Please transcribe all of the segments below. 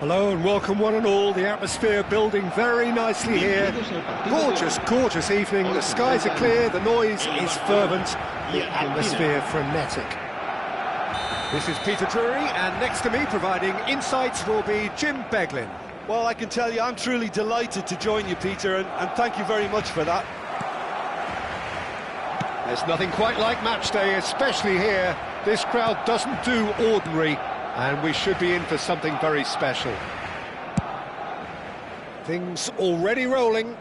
Hello and welcome one and all. The atmosphere building very nicely here. Gorgeous, gorgeous evening. The skies are clear, the noise is fervent, the atmosphere frenetic. This is Peter Drury, and next to me providing insights will be Jim Beglin. Well, I can tell you I'm truly delighted to join you, Peter, and thank you very much for that. There's nothing quite like match day, especially here. This crowd doesn't do ordinary, and we should be in for something very special. Things already rolling.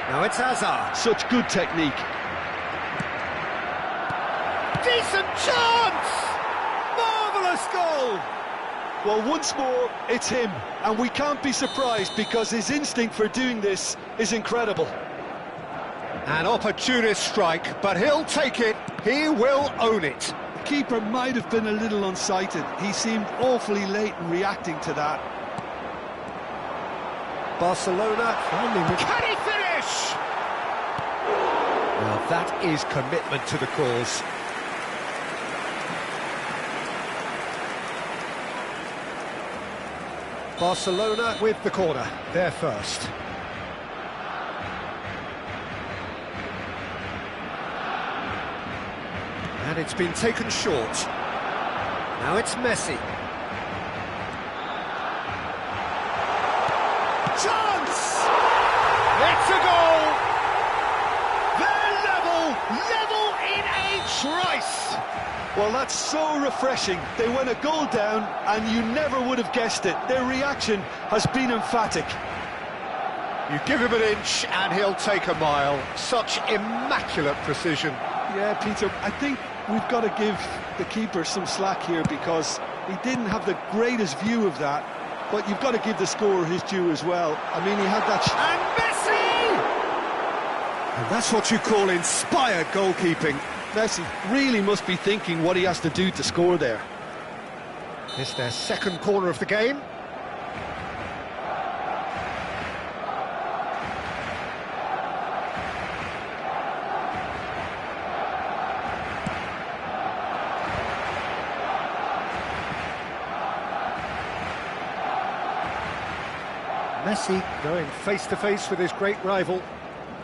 Now it's Hazard. Such good technique. Decent chance! Marvellous goal! Well, once more, it's him, and we can't be surprised because his instinct for doing this is incredible. An opportunist strike, but he'll take it. He will own it. The keeper might have been a little unsighted. He seemed awfully late in reacting to that. Barcelona finally... Can he finish? Well, that is commitment to the cause. Barcelona with the corner, they're first. And it's been taken short. Now it's Messi. Chance! It's a goal! They're level in a trice! Well, that's so refreshing. They went a goal down, and you never would have guessed it. Their reaction has been emphatic. You give him an inch, and he'll take a mile. Such immaculate precision. Yeah, Peter, I think we've got to give the keeper some slack here because he didn't have the greatest view of that, but you've got to give the scorer his due as well. I mean, he had that... And Messi! And that's what you call inspired goalkeeping. Messi really must be thinking what he has to do to score there. It's their second corner of the game. Messi going face-to-face with his great rival.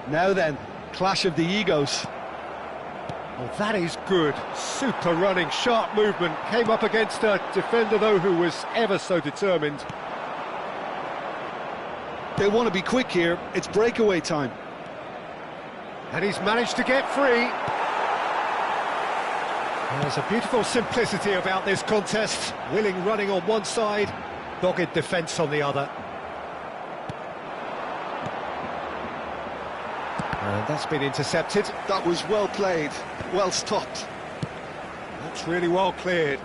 Now then, clash of the egos. Well, that is good. Super running, sharp movement. Came up against a defender, though, who was ever so determined. They want to be quick here. It's breakaway time. And he's managed to get free. There's a beautiful simplicity about this contest. Willing running on one side, dogged defence on the other. And that's been intercepted. That was well played, well stopped. That's really well cleared.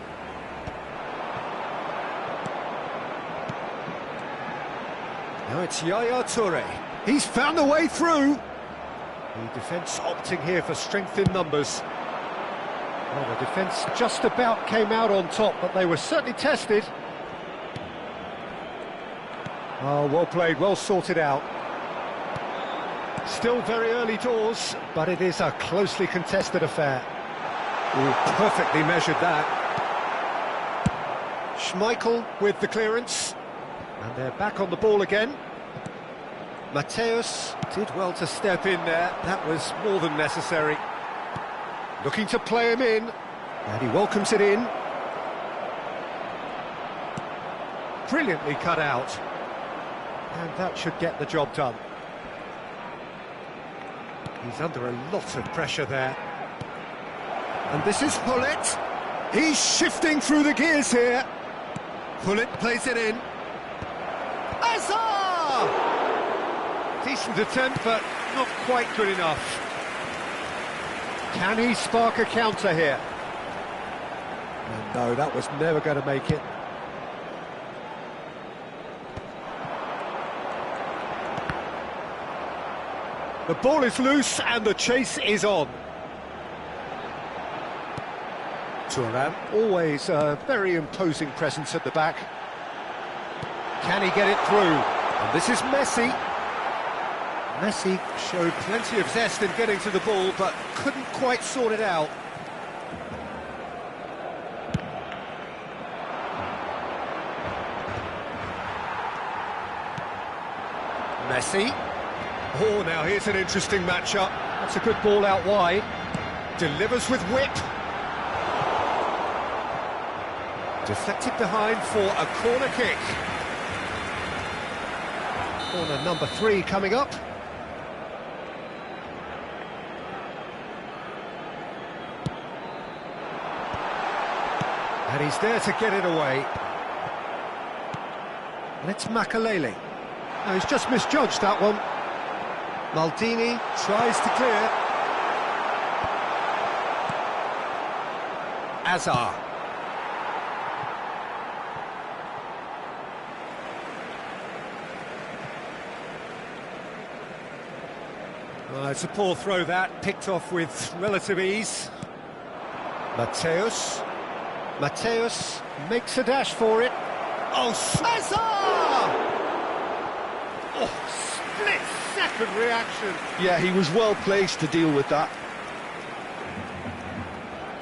Now it's Yaya Toure. He's found a way through. The defence opting here for strength in numbers. Well, the defence just about came out on top, but they were certainly tested. Oh, well played, well sorted out. Still very early doors, but it is a closely contested affair. Ooh, perfectly measured that. Schmeichel with the clearance. And they're back on the ball again. Mateus did well to step in there. That was more than necessary. Looking to play him in. And he welcomes it in. Brilliantly cut out. And that should get the job done. He's under a lot of pressure there. And this is Gullit. He's shifting through the gears here. Gullit plays it in. Hazard! Decent attempt, but not quite good enough. Can he spark a counter here? And no, that was never going to make it. The ball is loose and the chase is on. Thuram, always a very imposing presence at the back. Can he get it through? And this is Messi. Messi showed plenty of zest in getting to the ball, but couldn't quite sort it out. Messi. Oh, now here's an interesting matchup. That's a good ball out wide. Delivers with whip. Deflected behind for a corner kick. Corner number 3 coming up. And he's there to get it away. And it's Makelele. Now, he's just misjudged that one. Maldini tries to clear. Azar. Well, it's a poor throw that, picked off with relative ease. Mateus. Mateus makes a dash for it. Oh, Azar! Oh, split-second reaction. Yeah, he was well placed to deal with that.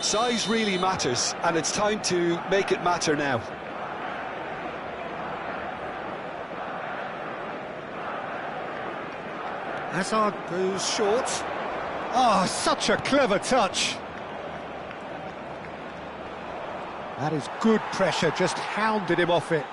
Size really matters, and it's time to make it matter now. Hazard goes short. Oh, such a clever touch. That is good pressure, just hounded him off it.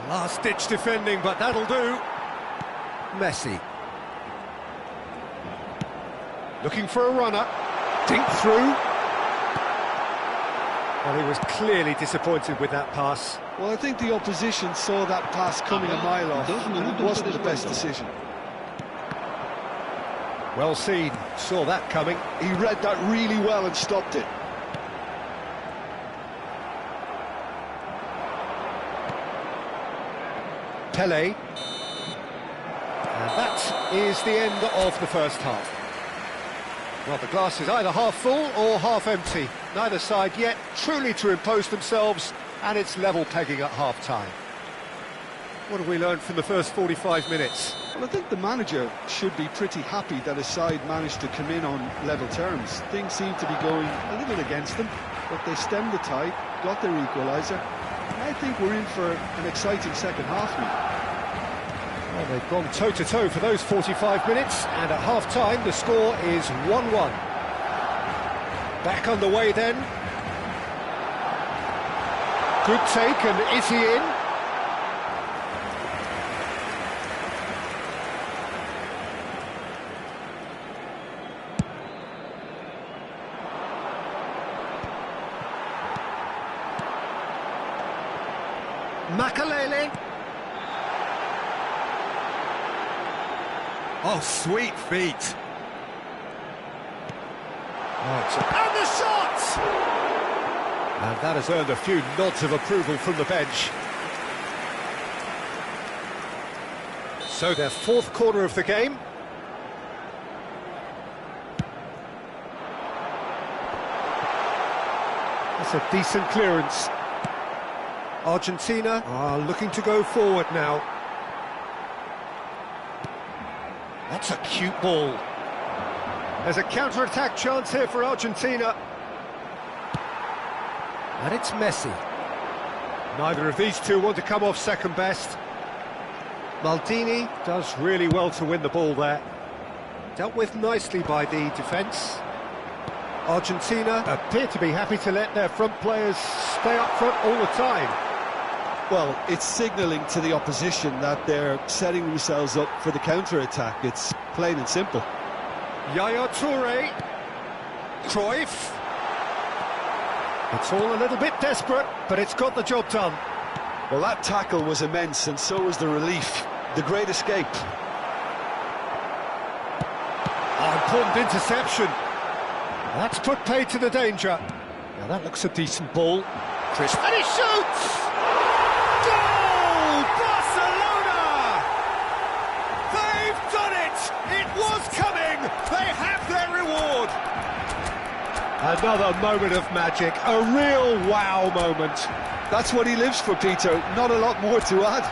Last-ditch defending, but that'll do. Messi. Looking for a runner. Dink through. Well, he was clearly disappointed with that pass. Well, I think the opposition saw that pass coming a mile off, and it wasn't the best decision. Well seen, saw that coming. He read that really well and stopped it. Pele. And that is the end of the first half. Well, the glass is either half full or half empty. Neither side yet truly to impose themselves, and it's level pegging at half-time. What have we learned from the first 45 minutes? Well, I think the manager should be pretty happy that his side managed to come in on level terms. Things seem to be going a little against them, but they stemmed the tide, got their equaliser, and I think we're in for an exciting second half now. Well, they've gone toe-to-toe for those 45 minutes, and at half-time the score is 1-1. Back on the way then. Good take, and is he in? Makelele. Oh, sweet feet. And the shot! And that has earned a few nods of approval from the bench. So their fourth corner of the game. That's a decent clearance. Argentina are looking to go forward now. That's a cute ball. There's a counter-attack chance here for Argentina. And it's Messi. Neither of these two want to come off second best. Maldini does really well to win the ball there. Dealt with nicely by the defence. Argentina appear to be happy to let their front players stay up front all the time. Well, it's signalling to the opposition that they're setting themselves up for the counter-attack. It's plain and simple. Yaya Toure. Cruyff. It's all a little bit desperate, but it's got the job done. Well, that tackle was immense, and so was the relief. The great escape. Oh, important interception. That's put paid to the danger. Now that looks a decent ball. Chris, and he shoots! Goal! Barcelona! They've done it! It was coming! They have their reward! Another moment of magic, a real wow moment. That's what he lives for, Peter. Not a lot more to add.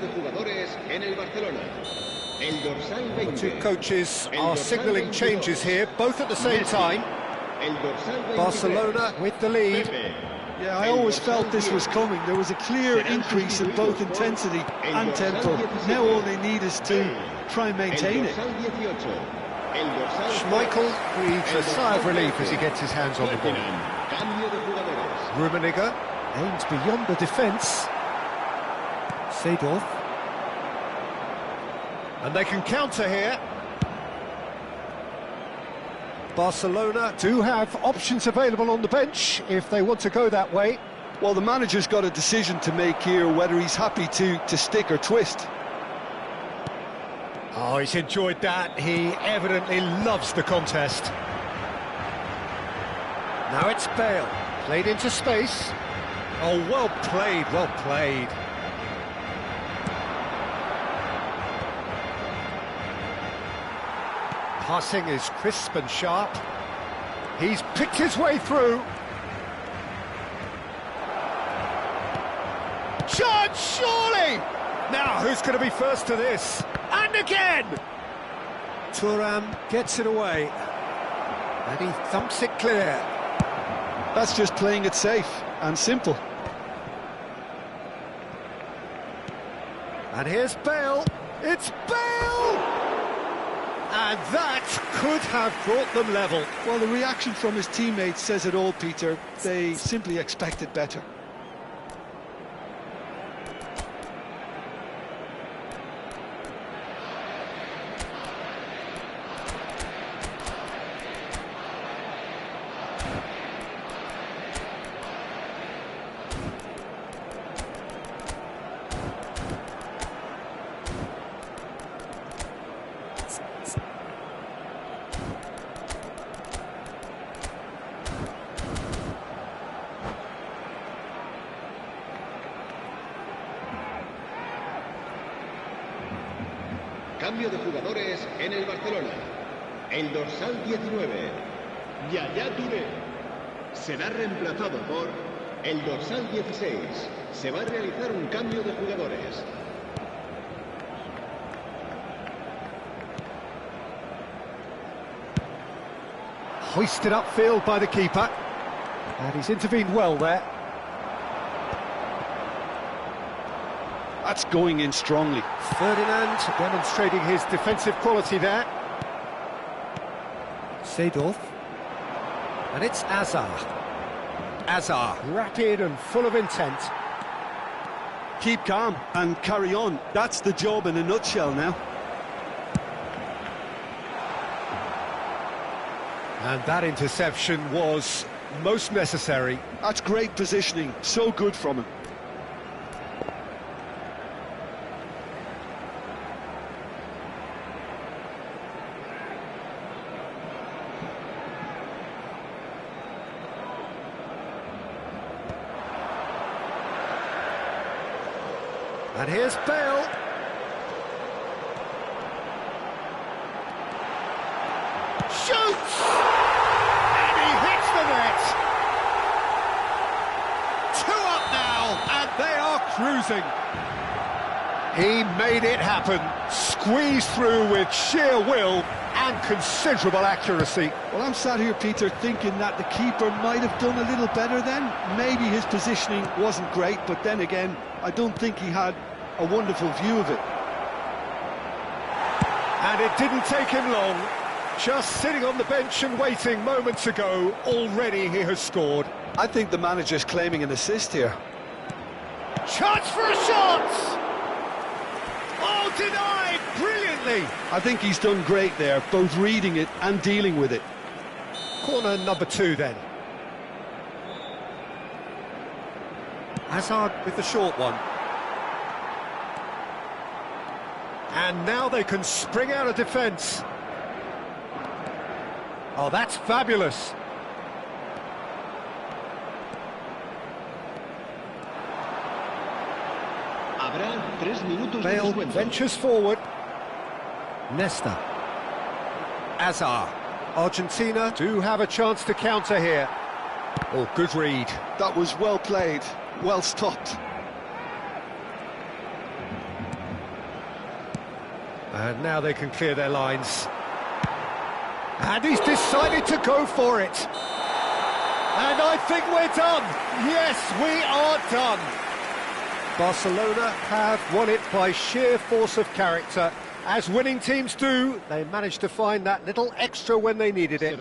de jugadores en el Barcelona. El dorsal The 20. two coaches El are dorsal signalling 22. changes here, both at the same Messi. time. El dorsal 23. Barcelona with the lead. Pepe. Yeah, I El always dorsal felt this 10. was coming. There was a clear Serán increase in both sustituidos por intensity el and dorsal tempo. 17. Now all they need is to try and maintain El it. dorsal 18. El dorsal Schmeichel 10. breathes El a sigh of dorsal relief 13. as he gets his hands on the ball. Ferdinand. Cambio de jugadores. Rummenigge aims beyond the defence. Seedorf. And they can counter here. Barcelona do have options available on the bench if they want to go that way. Well, the manager's got a decision to make here, whether he's happy to stick or twist. Oh, he's enjoyed that. He evidently loves the contest. Now it's Bale. Played into space. Oh, well played, well played. Passing is crisp and sharp. He's picked his way through. Chance, surely! Now, who's going to be first to this? And again! Thuram gets it away. And he thumps it clear. That's just playing it safe and simple. And here's Bale. It's Bale! And that could have brought them level. Well, the reaction from his teammates says it all, Peter. They simply expected better. Cambio de jugadores en el Barcelona. El dorsal 19, Yaya Touré, será reemplazado por el dorsal 16. Se va a realizar un cambio de jugadores. Hoisted upfield by the keeper. And he's intervened well there. That's going in strongly. Ferdinand demonstrating his defensive quality there. Seedorf. And it's Azar. Azar, rapid and full of intent. Keep calm and carry on. That's the job in a nutshell now. And that interception was most necessary. That's great positioning. So good from him. And here's Bale. Shoots! And he hits the net. 2 up now, and they are cruising. He made it happen. Squeezed through with sheer will and considerable accuracy. Well, I'm sat here, Peter, thinking that the keeper might have done a little better then. Maybe his positioning wasn't great, but then again, I don't think he had a wonderful view of it. And it didn't take him long. Just sitting on the bench and waiting moments ago, already he has scored. I think the manager's claiming an assist here. Chance for a shot! Oh, denied brilliantly! I think he's done great there, both reading it and dealing with it. Corner number 2 then. Hazard with the short one. And now they can spring out of defence. Oh, that's fabulous. Habrá 3 minutos de Bale descuento. ventures forward. Nesta. Azar. Argentina do have a chance to counter here. Oh, good read. That was well played, well stopped. And now they can clear their lines. And he's decided to go for it. And I think we're done. Yes, we are done. Barcelona have won it by sheer force of character. As winning teams do, they managed to find that little extra when they needed it.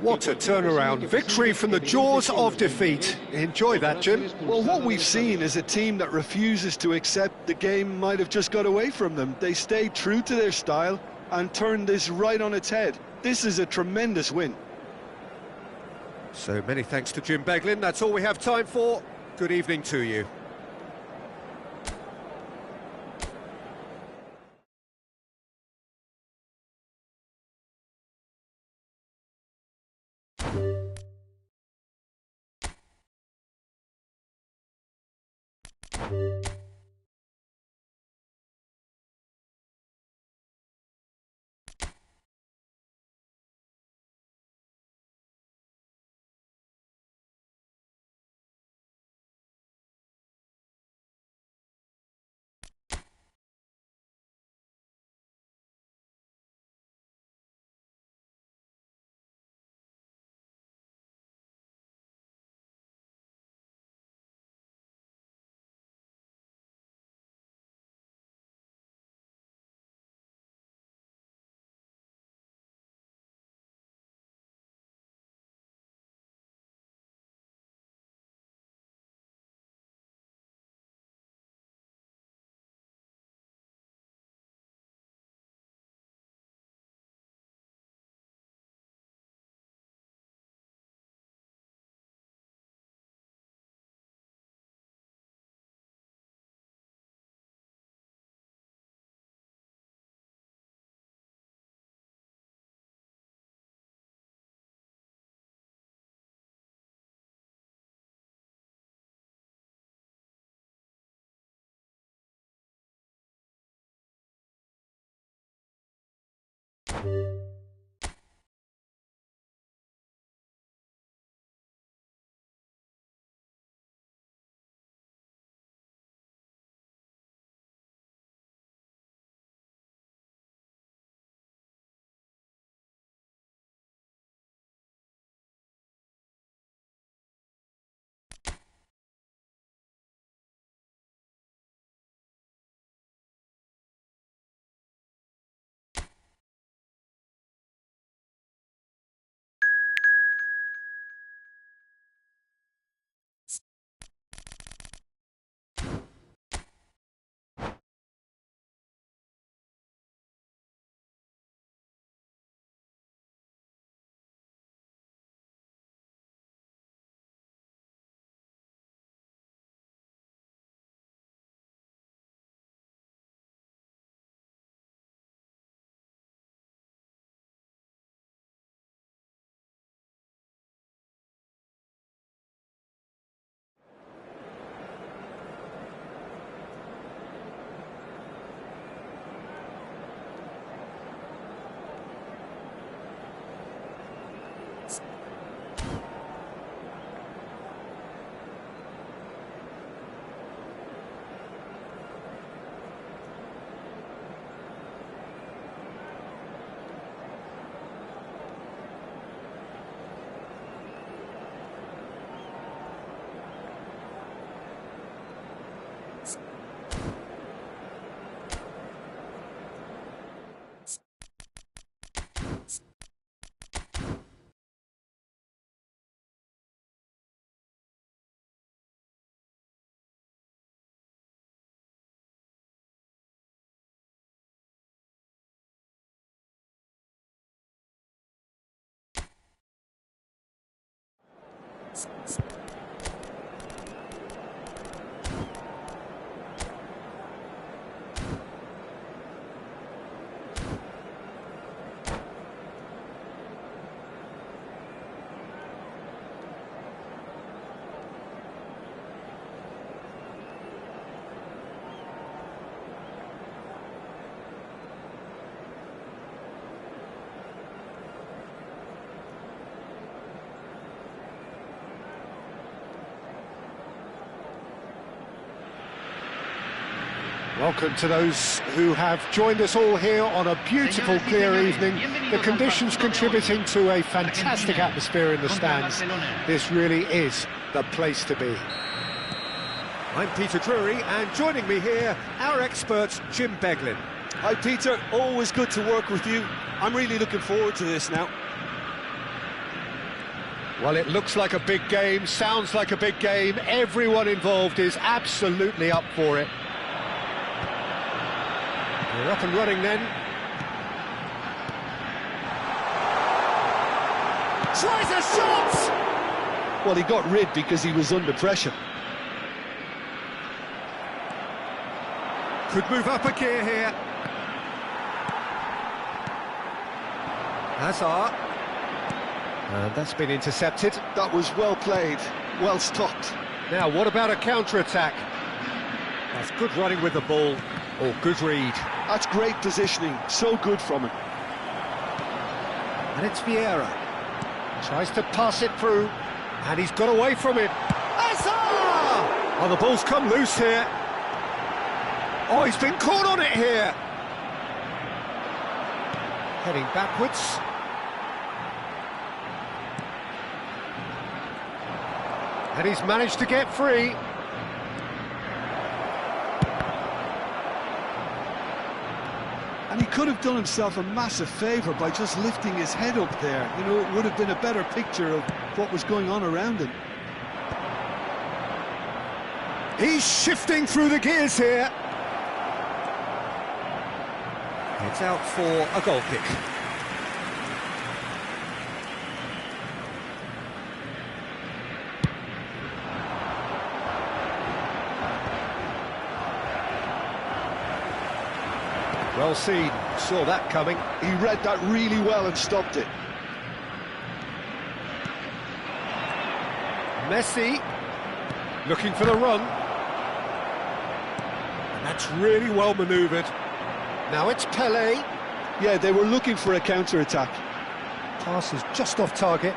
What a turnaround. Victory from the jaws of defeat. Enjoy that, Jim. Well, what we've seen is a team that refuses to accept the game might have just got away from them. They stayed true to their style and turned this right on its head. This is a tremendous win. So many thanks to Jim Beglin. That's all we have time for. Good evening to you. Welcome to those who have joined us all here on a beautiful, clear evening. The conditions contributing to a fantastic atmosphere in the stands. This really is the place to be. I'm Peter Drury, and joining me here, our expert, Jim Beglin. Hi Peter, always good to work with you. I'm really looking forward to this now. Well, it looks like a big game, sounds like a big game. Everyone involved is absolutely up for it. We're up and running then. Tries a shot! Well, he got rid because he was under pressure. Could move up a gear here. Hazard. And that's been intercepted. That was well played, well stopped. Now, what about a counter-attack? That's good running with the ball. Oh, good read. That's great positioning, so good from him. And it's Vieira. Tries to pass it through, and he's got away from it. Hazard! Oh, the ball's come loose here. Oh, he's been caught on it here. Heading backwards. And he's managed to get free. And he could have done himself a massive favour by just lifting his head up there. You know, it would have been a better picture of what was going on around him. He's shifting through the gears here. It's out for a goal kick. Well seen, saw that coming. He read that really well and stopped it. Messi, looking for the run. And that's really well manoeuvred. Now it's Pelé. Yeah, they were looking for a counter-attack. Pass is just off target.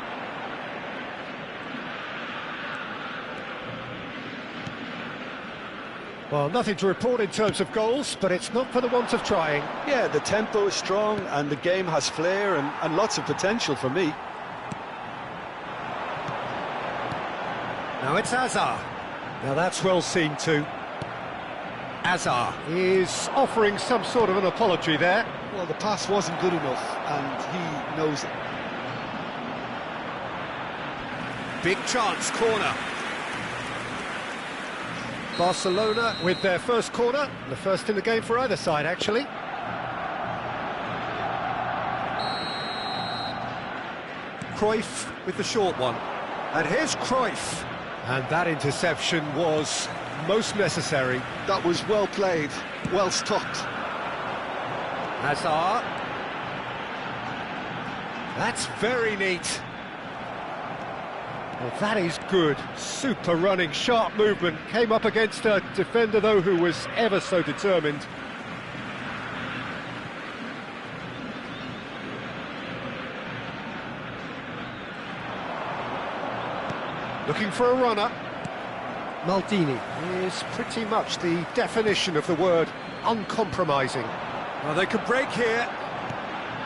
Well, nothing to report in terms of goals, but it's not for the want of trying. Yeah, the tempo is strong and the game has flair and lots of potential for me. Now it's Hazard. Now that's well seen too. Hazard is offering some sort of an apology there. Well, the pass wasn't good enough and he knows it. Big chance, corner. Barcelona with their first corner, the first in the game for either side, actually. Cruyff with the short one. And here's Cruyff. And that interception was most necessary. That was well played, well stopped. Hazard. That's very neat. Well, that is good. Super running, sharp movement. Came up against a defender, though, who was ever so determined. Looking for a runner. Maldini is pretty much the definition of the word uncompromising. Well, they could break here.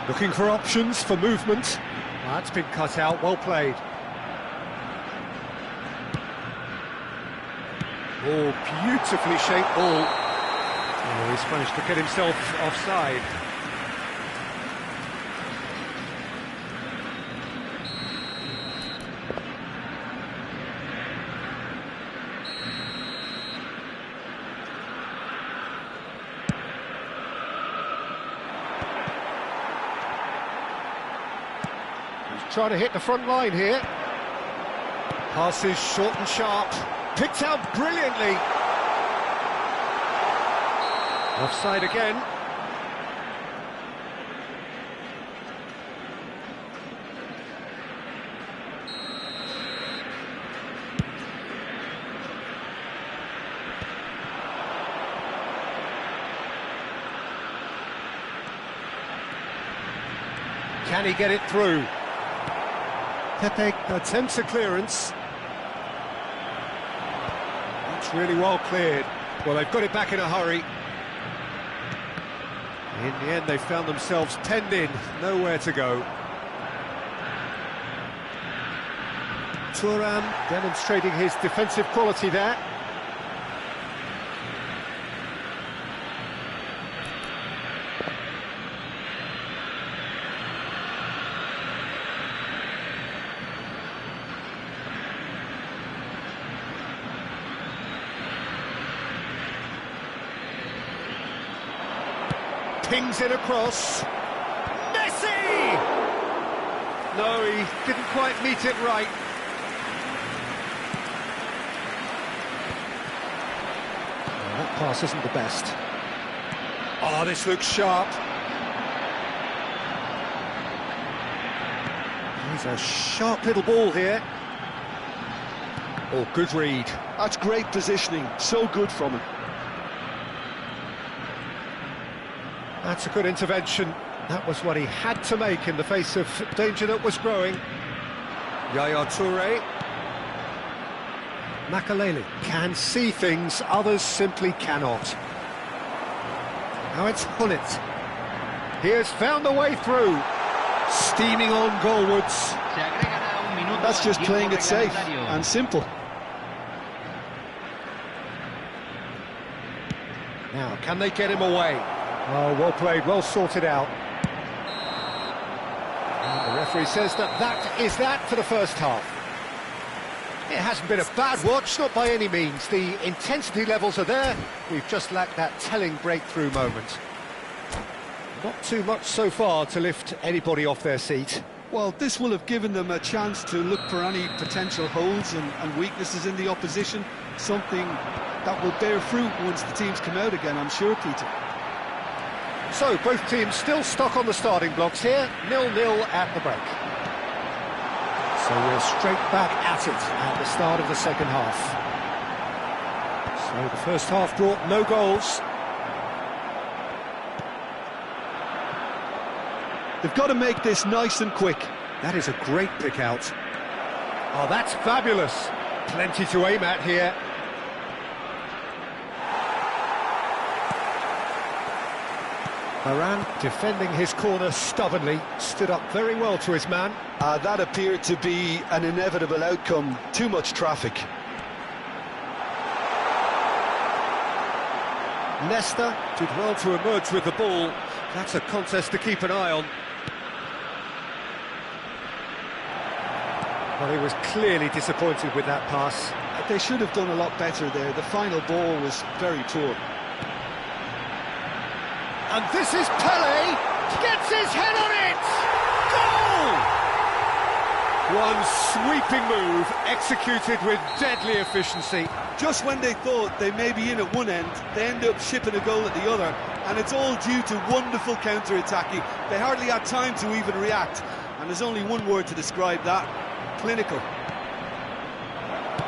Looking for options for movement. That's been cut out, well played. Oh, beautifully shaped ball. Oh, he's managed to get himself offside. He's trying to hit the front line here. Passes short and sharp. Picked out brilliantly. Offside again. Can he get it through? Pepe attempts a clearance. That's really well cleared. Well, they've got it back in a hurry. In the end, they found themselves penned in, nowhere to go. Thuram demonstrating his defensive quality there. Pings it across. Messi! No, he didn't quite meet it right. Oh, that pass isn't the best. Oh, this looks sharp. He's a sharp little ball here. Oh, good read. That's great positioning, so good from him. That's a good intervention. That was what he had to make in the face of danger that was growing. Yaya Toure. Makelele can see things others simply cannot. Now it's Hullet. He has found a way through. Steaming on goalwards. That's just playing it safe and simple. Now, can they get him away? Oh, well played, well sorted out. And the referee says that is that for the first half. It hasn't been a bad watch, not by any means. The intensity levels are there. We've just lacked that telling breakthrough moment. Not too much so far to lift anybody off their seat. Well, this will have given them a chance to look for any potential holes and weaknesses in the opposition. Something that will bear fruit once the teams come out again, I'm sure, Peter. So, both teams still stuck on the starting blocks here, 0-0 at the break. So we're straight back at it at the start of the second half. So the first half brought no goals. They've got to make this nice and quick. That is a great pick out. Oh, that's fabulous. Plenty to aim at here. Varane, defending his corner stubbornly, stood up very well to his man. That appeared to be an inevitable outcome. Too much traffic. Leicester did well to emerge with the ball. That's a contest to keep an eye on. Well, he was clearly disappointed with that pass. They should have done a lot better there. The final ball was very poor. And this is Pele, gets his head on it! Goal! One sweeping move, executed with deadly efficiency. Just when they thought they may be in at one end, they end up shipping a goal at the other, and it's all due to wonderful counter-attacking. They hardly had time to even react, and there's only one word to describe that: clinical.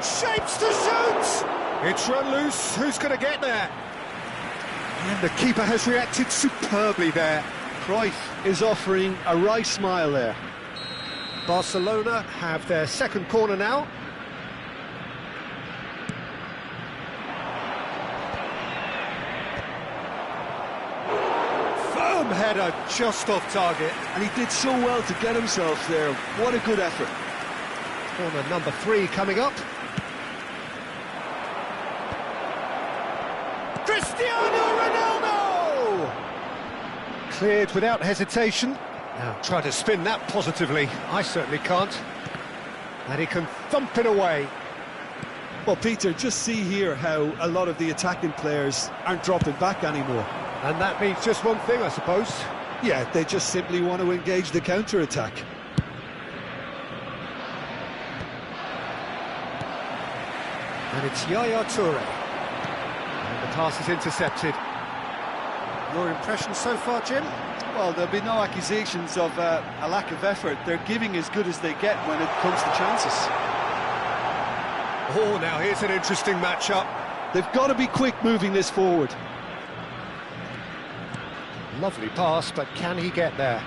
Shapes to shoot! It's run loose, who's going to get there? And the keeper has reacted superbly there. Cruyff is offering a wry smile there. Barcelona have their second corner now. Firm header just off target. And he did so well to get himself there. What a good effort. Corner number 3 coming up. Cristiano Ronaldo! Cleared without hesitation. Now try to spin that positively. I certainly can't. And he can thump it away. Well, Peter, just see here how a lot of the attacking players aren't dropping back anymore. And that means just one thing, I suppose. Yeah, they just simply want to engage the counter-attack. And it's Yaya Toure. The pass is intercepted. Your impression so far, Jim? Well, there'll be no accusations of a lack of effort. They're giving as good as they get when it comes to chances. Oh, now here's an interesting matchup. They've got to be quick moving this forward. Lovely pass, but can he get there?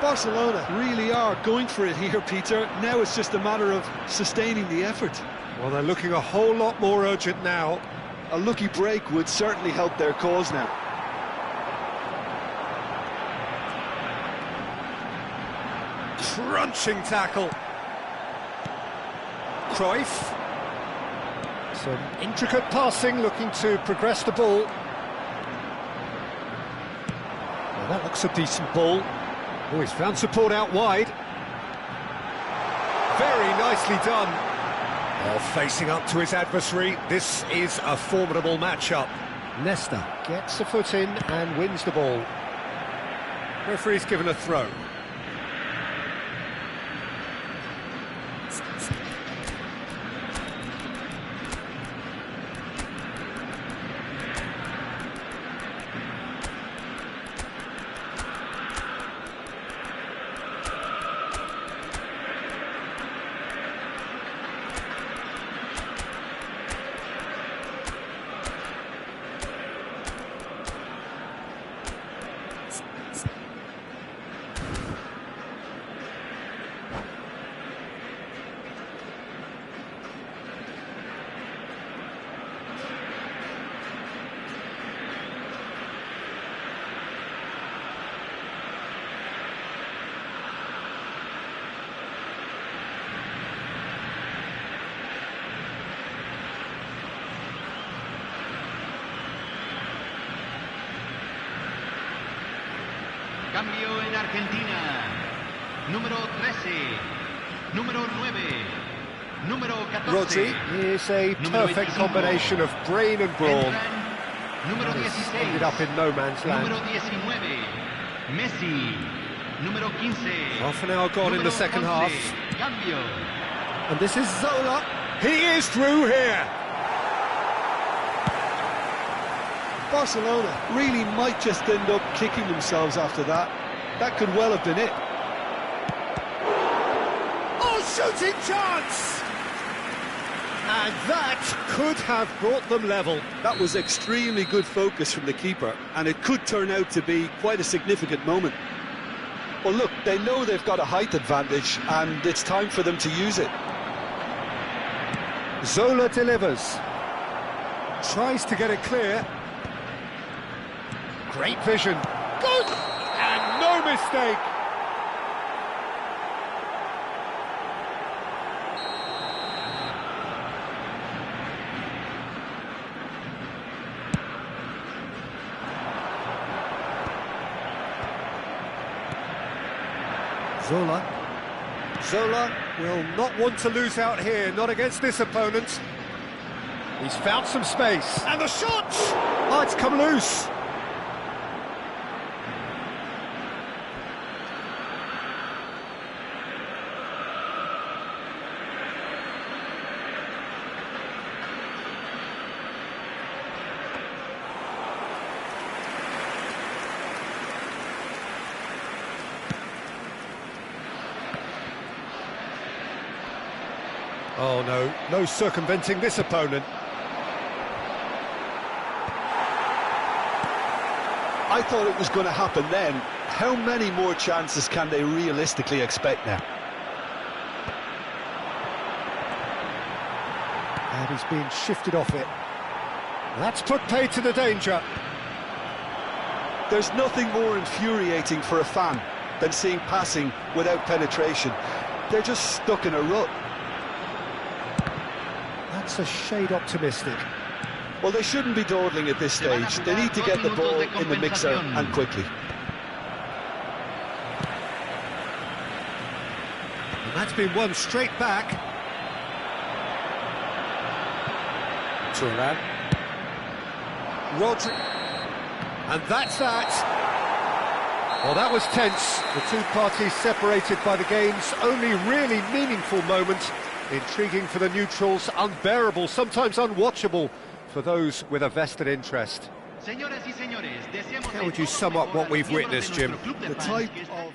Barcelona really are going for it here, Peter. Now it's just a matter of sustaining the effort. Well, they're looking a whole lot more urgent now. A lucky break would certainly help their cause now. crunching tackle. Cruyff. Some intricate passing, looking to progress the ball. Well, that looks a decent ball. Oh, he's found support out wide. Very nicely done. Well, facing up to his adversary, this is a formidable matchup. Nesta gets a foot in and wins the ball. Referee's given a throw. Cambio en Argentina. Número 13. Número 9. Número 14. Rodri is a perfect combination of brain and brawn. Número 16. Ended up in no man's land. Número 19. Messi. Número 15. Half an hour gone in the second half. Cambio. And this is Zola. He is through here. Barcelona really might just end up kicking themselves after that. That could well have been it. Oh, shooting chance! And that could have brought them level. That was extremely good focus from the keeper, and it could turn out to be quite a significant moment. Well, look, they know they've got a height advantage, and it's time for them to use it. Zola delivers. Tries to get it clear. Great vision. Good! And no mistake! Zola will not want to lose out here, not against this opponent. He's found some space. And the shot! Oh, it's come loose. Oh no, no circumventing this opponent. I thought it was going to happen then. How many more chances can they realistically expect now? And he's being shifted off it. That's put pay to the danger. There's nothing more infuriating for a fan than seeing passing without penetration. They're just stuck in a rut. That's a shade optimistic. Well, they shouldn't be dawdling at this stage. They need to get the ball in the mixer and quickly. And that's been won straight back. Thuram. Rodri. And that's that. Well, that was tense. The two parties separated by the game's only really meaningful moment. Intriguing for the neutrals, unbearable, sometimes unwatchable for those with a vested interest. How would you sum up what we've witnessed, Jim? The type of...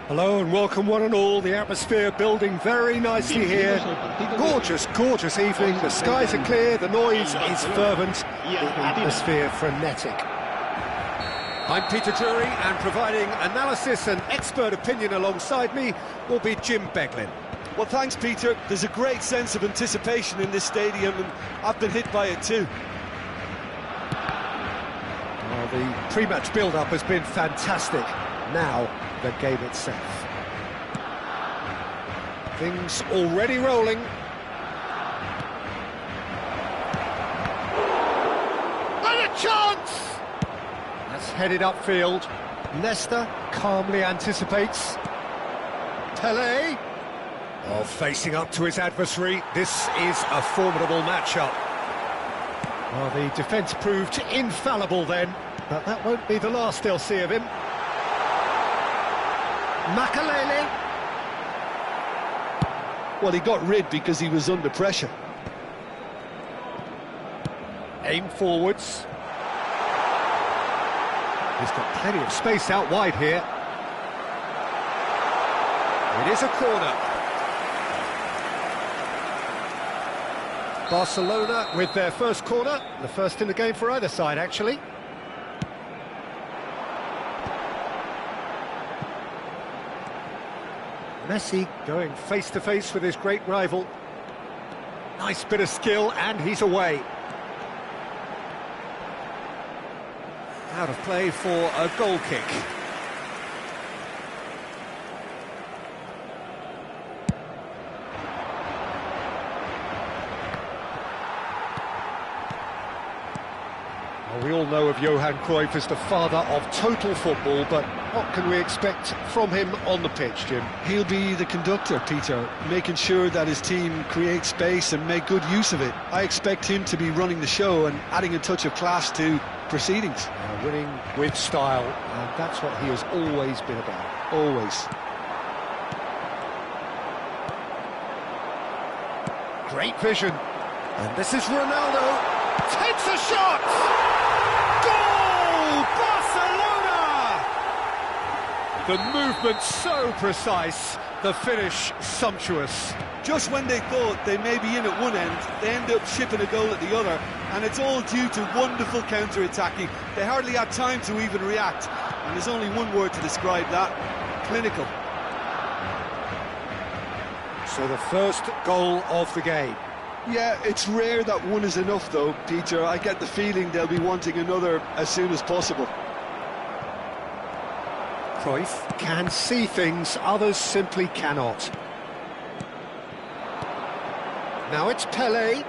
Hello and welcome one and all. The atmosphere building very nicely here. Gorgeous, gorgeous evening. The skies are clear, the noise is fervent, the atmosphere frenetic. I'm Peter Drury, and providing analysis and expert opinion alongside me will be Jim Beglin. Well, thanks, Peter. There's a great sense of anticipation in this stadium, and I've been hit by it too. Well, the pre-match build-up has been fantastic. Now, the game itself. Things already rolling. And a chance! That's headed upfield. Leicester calmly anticipates. Pelé. Oh, facing up to his adversary. This is a formidable matchup. Well, the defence proved infallible then, but that won't be the last they'll see of him. Makalele. Well, he got rid because he was under pressure. Aim forwards. He's got plenty of space out wide here. It is a corner. Barcelona with their first corner, the first in the game for either side, actually. Messi going face-to-face with his great rival. Nice bit of skill, and he's away. Out of play for a goal kick. Well, we all know of Johan Cruyff as the father of total football, but what can we expect from him on the pitch, Jim? He'll be the conductor, Peter, making sure that his team creates space and make good use of it. I expect him to be running the show and adding a touch of class to proceedings. Winning with style, and that's what he has always been about. Always. Great vision. And this is Ronaldo. Takes a shot! Goal! Barcelona! The movement so precise, the finish sumptuous. Just when they thought they may be in at one end, they end up shipping a goal at the other, and it's all due to wonderful counter-attacking. They hardly had time to even react, and there's only one word to describe that: clinical. So the first goal of the game. Yeah, it's rare that one is enough though, Peter. I get the feeling they'll be wanting another as soon as possible. Cruyff can see things others simply cannot. Now it's Pelé.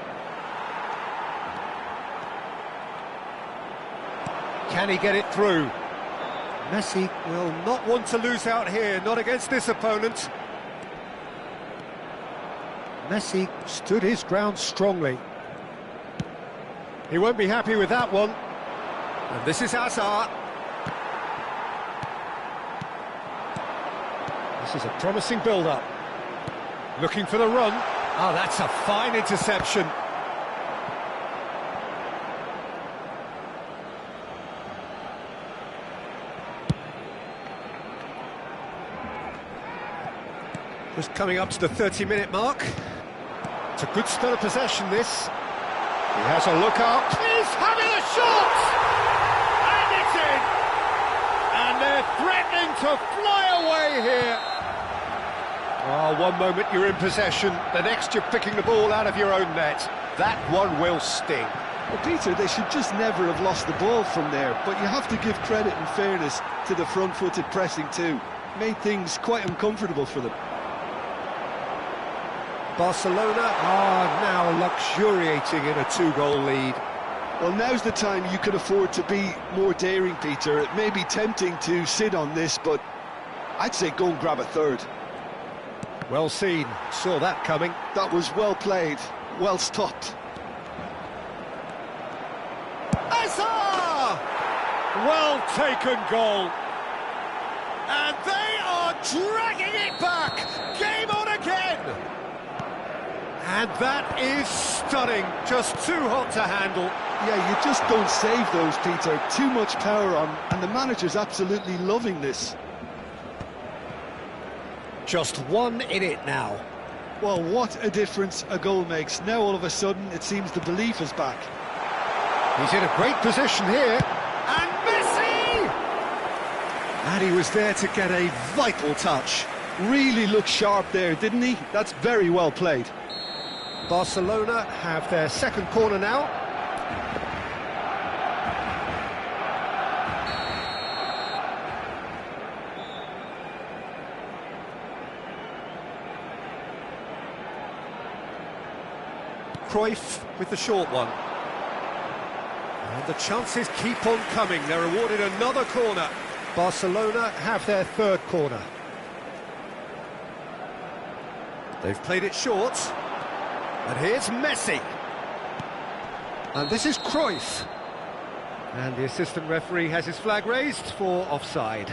Can he get it through? Messi will not want to lose out here, not against this opponent. Messi stood his ground strongly. He won't be happy with that one. And this is Hazard. This is a promising build-up. Looking for the run. Oh, that's a fine interception. Just coming up to the 30-minute mark. It's a good spell of possession, this. He has a look up. He's having a shot! And it's in! And they're threatening to fly away here. Oh, one moment you're in possession, the next you're picking the ball out of your own net. That one will sting. Well, Peter, they should just never have lost the ball from there, but you have to give credit and fairness to the front-footed pressing too. Made things quite uncomfortable for them. Barcelona are now luxuriating in a 2-goal lead. Well, now's the time you can afford to be more daring, Peter. It may be tempting to sit on this, but I'd say go and grab a third. Well seen, saw that coming. That was well played, well stopped. Hazard! Well taken goal. And they are dragging it back. Game on again. And that is stunning. Just too hot to handle. Yeah, you just don't save those, Peter. Too much power on, and the manager's absolutely loving this. Just one in it now. Well, what a difference a goal makes. Now all of a sudden it seems the belief is back. He's in a great position here. And Messi! And he was there to get a vital touch. Really looked sharp there, didn't he? That's very well played. Barcelona have their second corner now. Cruyff with the short one. And the chances keep on coming. They're awarded another corner. Barcelona have their third corner. They've played it short. And here's Messi. And this is Cruyff. And the assistant referee has his flag raised for offside.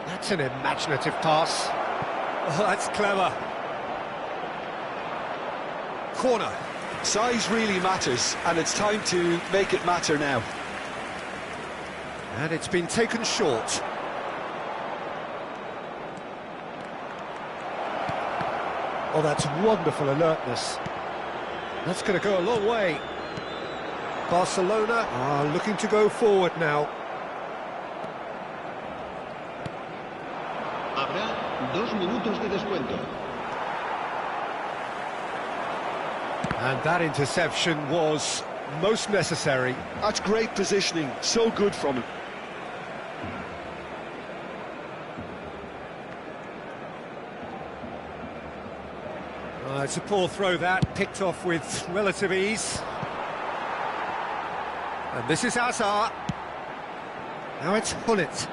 That's an imaginative pass. Oh, that's clever. Corner. Size really matters, and it's time to make it matter now. And it's been taken short. Oh, that's wonderful alertness. That's going to go a long way. Barcelona are looking to go forward now. Habrá 2 minutos de descuento. And that interception was most necessary. That's great positioning, so good from him. It's a poor throw that, picked off with relative ease. And this is Hazard. Now it's Gullit.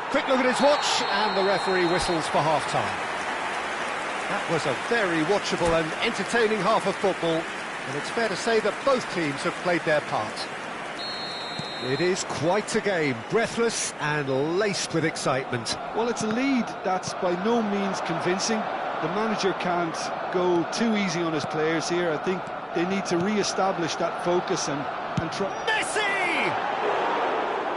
Quick look at his watch, and the referee whistles for half-time. That was a very watchable and entertaining half of football, and it's fair to say that both teams have played their part. It is quite a game, breathless and laced with excitement. Well, it's a lead that's by no means convincing. The manager can't go too easy on his players here. I think they need to re-establish that focus and try... Messi!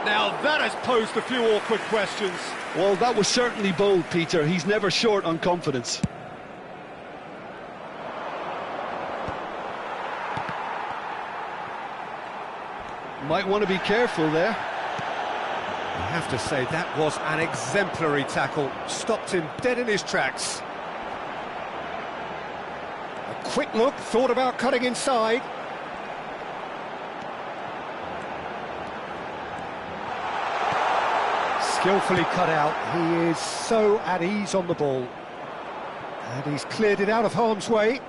Now that has posed a few awkward questions. Well, that was certainly bold, Peter. He's never short on confidence. Might want to be careful there. I have to say, that was an exemplary tackle. Stopped him dead in his tracks. A quick look, thought about cutting inside. Skillfully cut out. He is so at ease on the ball. And he's cleared it out of harm's way.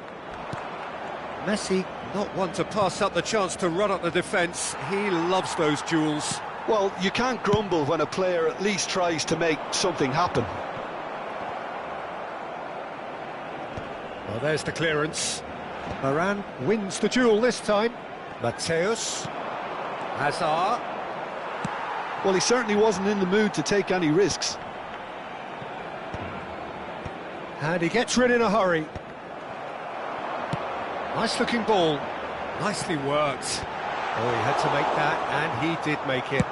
Messi, not one to pass up the chance to run up the defence. He loves those duels. Well, you can't grumble when a player at least tries to make something happen. Well, there's the clearance. Varane wins the duel this time. Mateus. Hazard. Well, he certainly wasn't in the mood to take any risks. And he gets rid in a hurry. Nice looking ball. Nicely worked. Oh, he had to make that, and he did make it.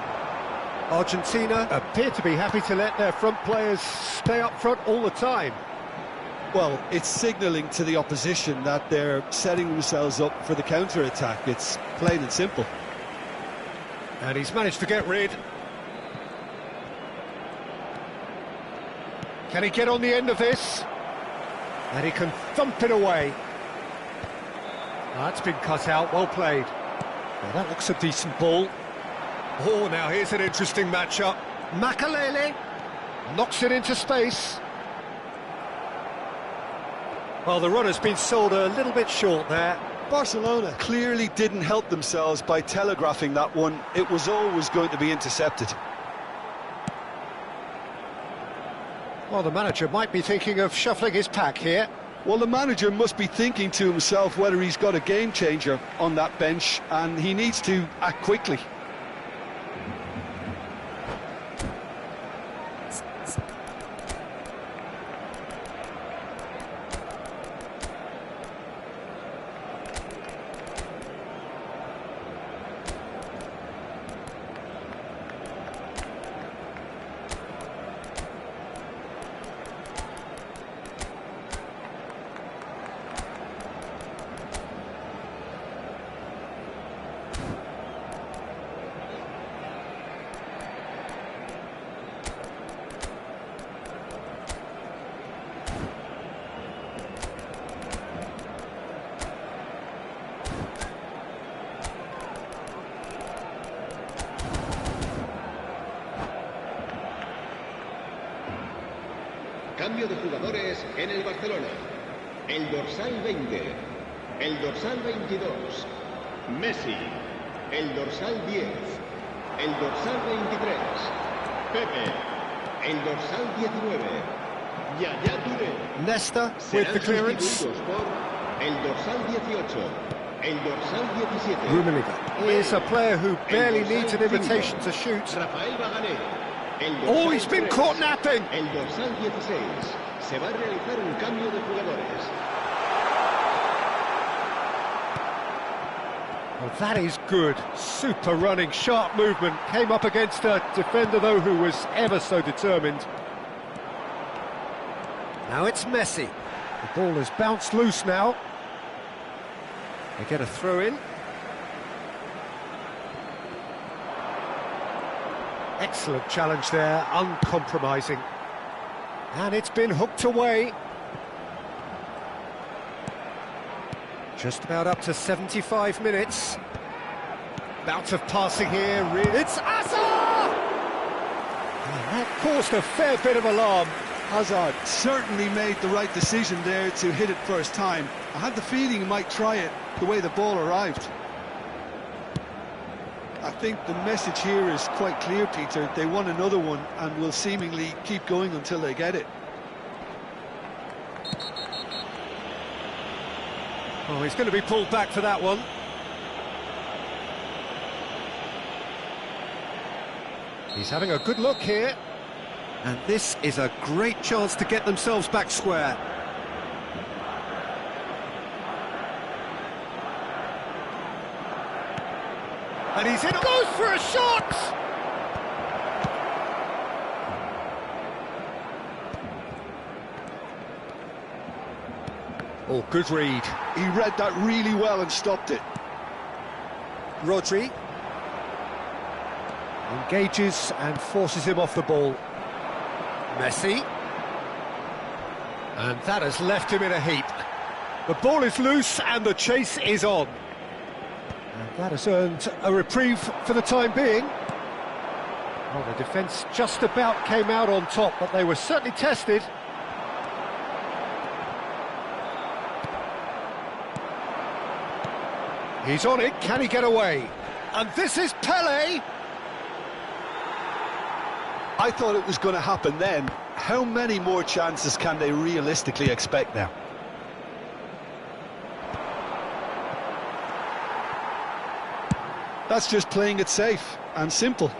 Argentina appear to be happy to let their front players stay up front all the time. Well, it's signalling to the opposition that they're setting themselves up for the counter-attack. It's plain and simple. And he's managed to get rid. Can he get on the end of this? And he can thump it away. That's been cut out, well played. Well, that looks a decent ball. Oh, now here's an interesting matchup. Makelele knocks it into space. Well, the runner's been sold a little bit short there. Barcelona clearly didn't help themselves by telegraphing that one. It was always going to be intercepted. Well, the manager might be thinking of shuffling his pack here. Well, the manager must be thinking to himself whether he's got a game changer on that bench, and he needs to act quickly. Cambio de jugadores en el Barcelona. El dorsal 20, el dorsal 22, Messi. El dorsal 10, el dorsal 23, Pepe. El dorsal 19, Yaya Touré. Nesta with the clearance. Sustituidos por el dorsal 18, el dorsal 17. Rummenigge is a player who barely needs an invitation to shoot. Rafael Bagané. Oh, he's been caught napping. El dorsal 16. Se va a realizar un cambio de jugadores. Well, that is good. Super running, sharp movement. Came up against a defender, though, who was ever so determined. Now it's Messi. The ball has bounced loose now. They get a throw in. Excellent challenge there, uncompromising. And it's been hooked away. Just about up to 75 minutes. Bout of passing here. It's Hazard! And that caused a fair bit of alarm. Hazard certainly made the right decision there to hit it first time. I had the feeling he might try it the way the ball arrived. I think the message here is quite clear, Peter. They want another one and will seemingly keep going until they get it. Oh, he's going to be pulled back for that one. He's having a good look here. And this is a great chance to get themselves back square. And he's in, goes for a shot! Oh, good read. He read that really well and stopped it. Rodri engages and forces him off the ball. Messi. And that has left him in a heap. The ball is loose and the chase is on. And that has earned a reprieve for the time being. Well, the defence just about came out on top, but they were certainly tested. He's on it, can he get away? And this is Pelé! I thought it was going to happen then. How many more chances can they realistically expect now? That's just playing it safe and simple.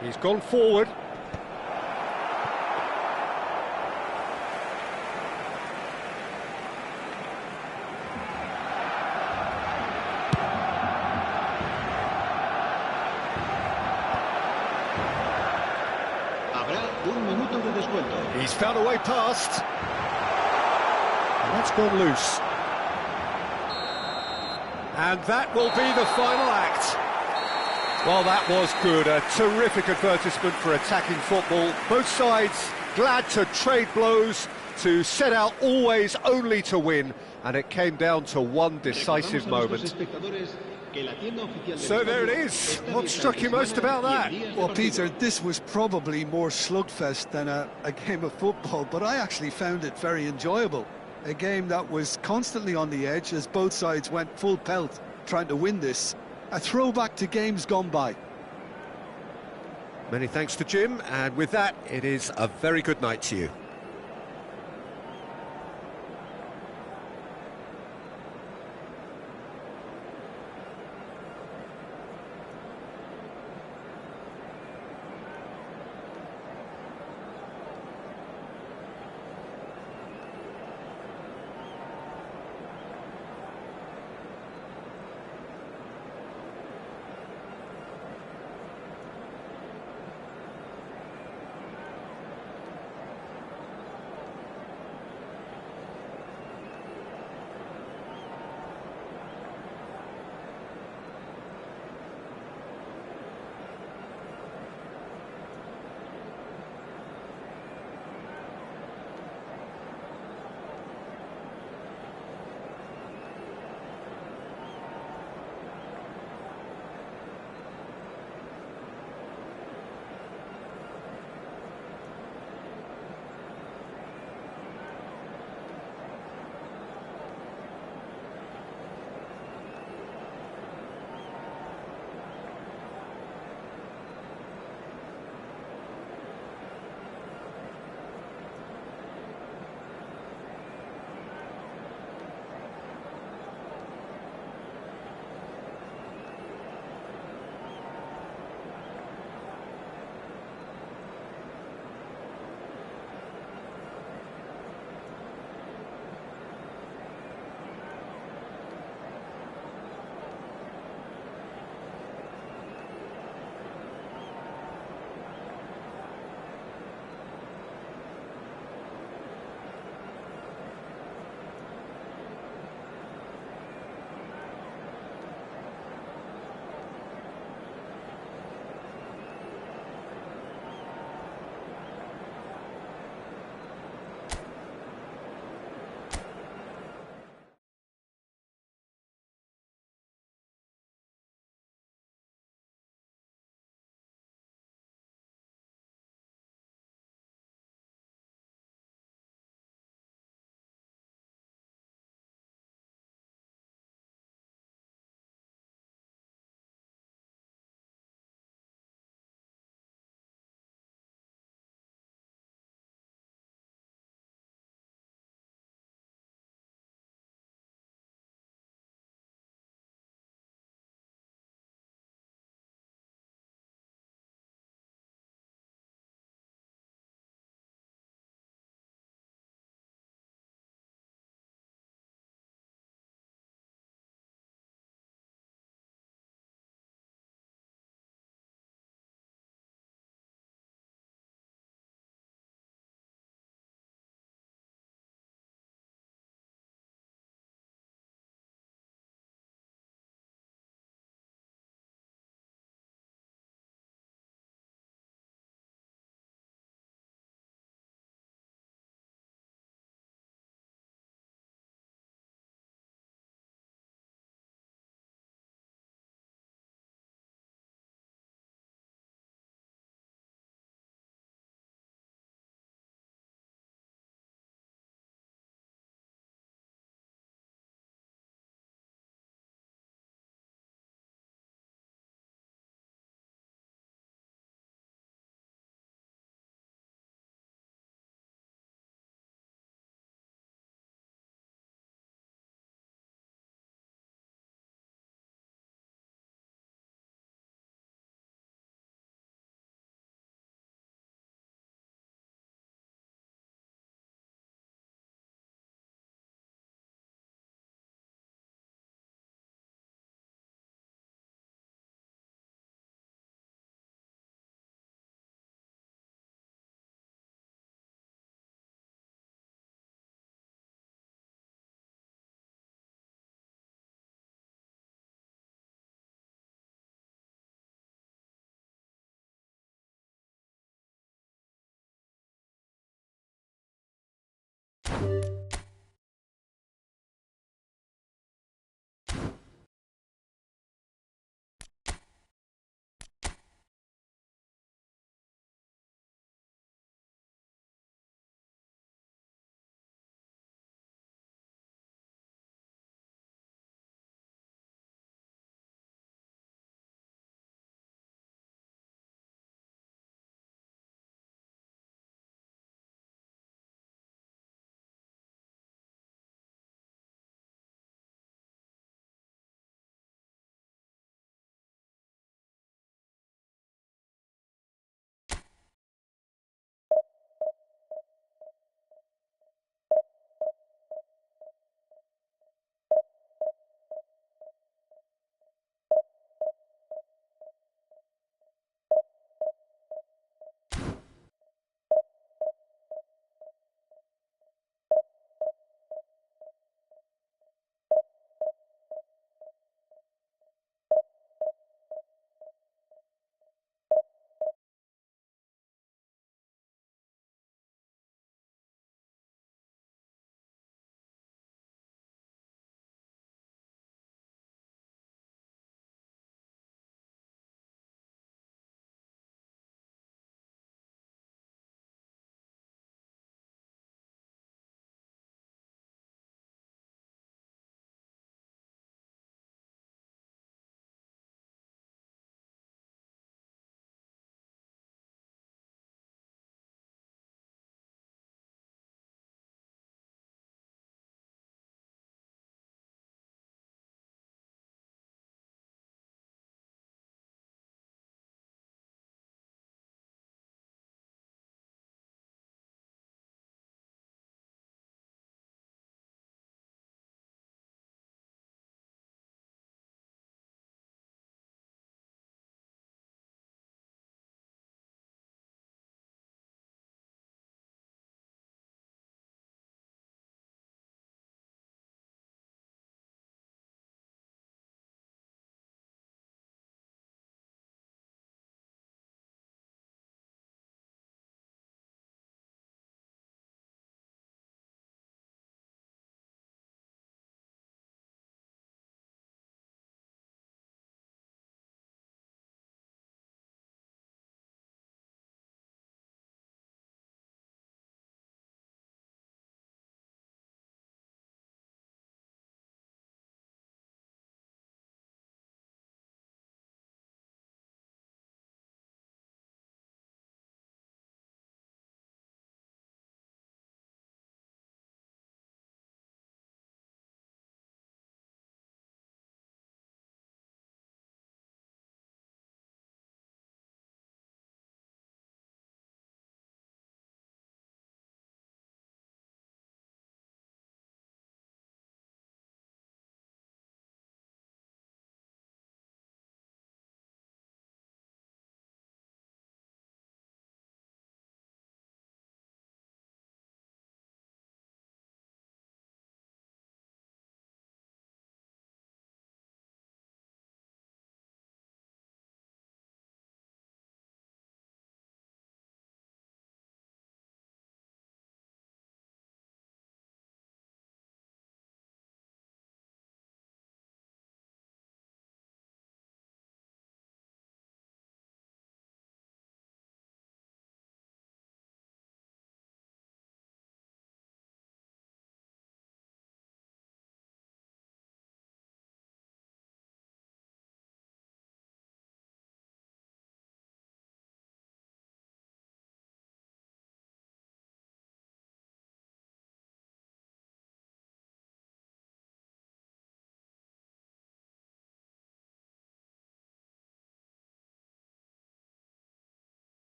He's gone forward. He's found a way past. And that's gone loose. And that will be the final act. Well, that was good. A terrific advertisement for attacking football. Both sides glad to trade blows, to set out always only to win. And it came down to one decisive moment. So there it is. What struck you most about that? Well, Peter, this was probably more slugfest than a game of football, but I actually found it very enjoyable. A game that was constantly on the edge as both sides went full pelt trying to win this. A throwback to games gone by. Many thanks to Jim, and with that, it is a very good night to you.